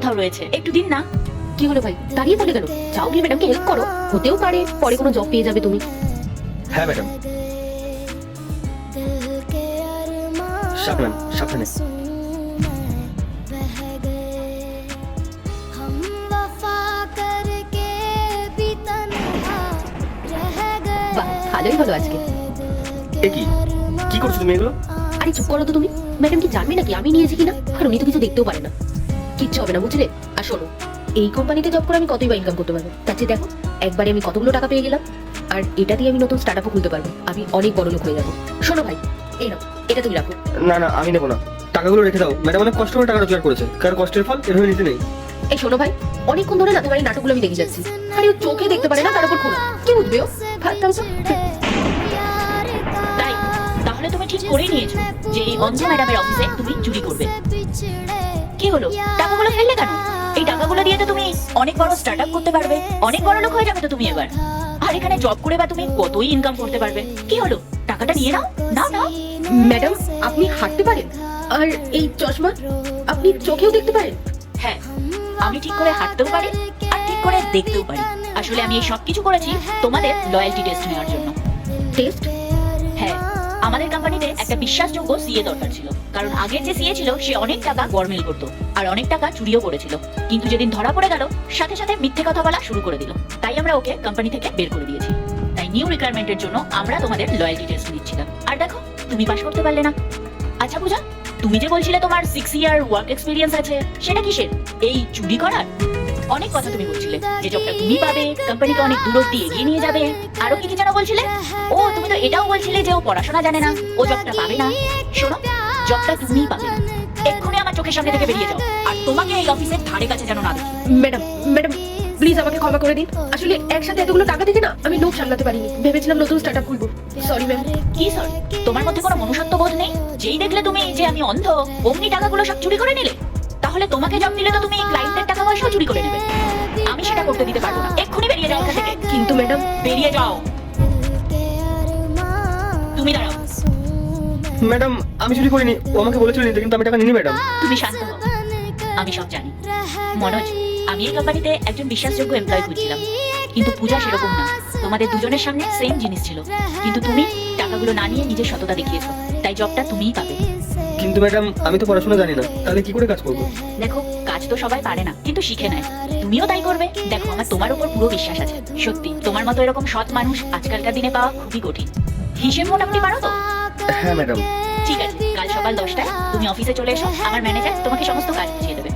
কোথাও রয়েছে, একটু দিন না। কি হলো ভাই, দাঁড়িয়ে বলে গেল? যাও গিয়ে ম্যাডামকে হেল্প করো, হতেও পারে পরে কোনো জব পেয়ে যাবে তুমি। হ্যাঁ ম্যাডাম। সাবধান সাবধানে। বাহ, ভালোই হলো আজকে। এ কি কি করছো তুমি এগুলো? আরে চুপ করো তো তুমি। ম্যাডাম কি জানবে নাকি আমি নিয়েছি কিনা? আর উনি তো কিছু দেখতেও পারে না। কিচ্ছু হবে না, বুঝলে? আর শোনো, এই কোম্পানিতে জব করে আমি কতই বা ইনকাম করতে পারবো, তার চেয়ে দেখো একবারে আমি কতগুলো টাকা পেয়ে গেলাম। আর এটা দিয়ে আমি নতুন স্টার্টআপও খুলতে পারবো, আমি অনেক বড় লোক হয়ে যাবো। শোনো ভাই, এই নাও, এটা তুমি রাখো। না না, আমি নেবো না, টাকাগুলো রেখে দাও। ম্যাডাম অনেক কষ্ট করে টাকা রোজগার করেছে, কার কষ্টের ফল এভাবে নিতে নেই। এই শোনো ভাই, অনেকক্ষণ ধরে না তোমার এই নাটকগুলো আমি দেখে যাচ্ছি। আরে ও চোখে দেখতে পারে না, তার উপর খোলা, কি বুঝবে ও? ভাবতাম তো। তাই তাহলে তুমি ঠিক করেই নিয়েছো যে এই অন্ধ ম্যাডামের অফিসে তুমি চুরি করবে। কি হলো, টাকাগুলো ফেললে কেন? এই টাকাগুলো দিয়ে তো তুমি অনেক বড় স্টার্টআপ করতে পারবে, অনেক বড় লোক হয়ে যাবে তো তুমি এবার। আর এখানে জব করে বা তুমি কতই ইনকাম করতে পারবে। কি হলো, টাকাটা নিয়ে নাও। নাও নাও। ম্যাডাম, আপনি হাঁটতে পারেন? আর এই চশমা, আপনি চোখেও দেখতে পারেন? হ্যাঁ, আমি ঠিক করে হাঁটতেও পারি আর ঠিক করে দেখতেও পারি। আসলে আমি এই সবকিছু করেছি তোমাদের লয়্যালটি টেস্ট নেওয়ার জন্য। টেস্ট? হ্যাঁ, আমাদের কোম্পানিতে একটা বিশ্বাসযোগ্য সিএ দরকার ছিল, কারণ আগের যে সিএ ছিল সে অনেক টাকা গরমিল করতো আর অনেক টাকা চুরিও করেছিল। কিন্তু যেদিন ধরা পড়ে গেল, সাথে সাথে মিথ্যে কথা বলা শুরু করে দিল। তাই আমরা ওকে কোম্পানি থেকে বের করে দিয়েছি। তাই নিউ রিকোয়ারমেন্টের জন্য আমরা তোমাদের লয়্যালটি টেস্ট নিচ্ছিলাম। আর দেখো, তুমি পাস করতে পারলে না। আচ্ছা পূজা, তুমি যে বলছিলে তোমার 6 ইয়ার ওয়ার্ক এক্সপেরিয়েন্স আছে, সেটা কিসের? এই চুরি করার? অনেক কথা তুমি বলছিলে যে জবটা তুমি পাবে, কোম্পানিকে অনেক দূর অব্দি এগিয়ে নিয়ে যাবে। আরো কি কি যেন বলছিলে? ও তুমি তো এটাও বলছিলে যে ও পড়াশোনা জানে না, ও জবটা পাবে না। শোনো, জবটা তুমিই পাবে না। এক্ষুনি আমার চোখের সামনে থেকে বেরিয়ে যাও, আর তোমাকে এই অফিসের ধারে কাছে যেন না দেখি। ম্যাডাম, ম্যাডাম প্লিজ আমাকে ক্ষমা করে দিন। আসলে একসাথে এতগুলো টাকা দেখে না আমি লোক সামলাতে পারিনি, ভেবেছিলাম নতুন স্টার্টআপ খুলবো। Sorry ma'am. কি স্যার, তোমার মধ্যে কোনো মনুষ্যত্ব বোধ নেই? যেই দেখলে তুমি যে আমি অন্ধ, অমনি টাকাগুলো সব চুরি করে নিলে। তাহলে তোমাকে জব দিলে তো তুমি ক্লায়েন্টের টাকা পয়সাও চুরি করে নেবে। আমি সেটা করতে দিতে পারবো না। এক্ষুনি বেরিয়ে যাও এখান থেকে। কিন্তু ম্যাডাম। বেরিয়ে যাও। তুমি দাঁড়াও। ম্যাডাম আমি চুরি করিনি, ও আমাকে বলেছিল নিতে, কিন্তু আমি টাকা নিইনি ম্যাডাম। তুমি শান্ত হও, আমি সব জানি। মনোজ, আমি এই কোম্পানিতে একজন বিশ্বাসযোগ্য এমপ্লয়ি খুঁজছিলাম, কিন্তু পূজা সেরকম না। তোমাদের দুজনের সামনে সেম জিনিস ছিল, কিন্তু তুমি টাকাগুলো না নিয়ে নিজের সততা দেখিয়েছো, তাই জবটা তুমিই পাবে। কিন্তু ম্যাডাম আমি তো পড়াশোনা জানি না, তাহলে কি করে কাজ করবো? দেখো, কাজ তো সবাই পারে না, কিন্তু শিখে নেয়। তুমিও তাই করবে। দেখো, আমার তোমার উপর পুরো বিশ্বাস আছে। সত্যি, তোমার মতো এরকম সৎ মানুষ আজকালকার দিনে পাওয়া খুবই কঠিন। হিসেব মোটামুটি পারো তো? হ্যাঁ ম্যাডাম। ঠিক আছে, কাল সকাল 10টায় তুমি অফিসে চলে এসো। আমার ম্যানেজার তোমাকে সমস্ত কাজ বুঝিয়ে দেবে।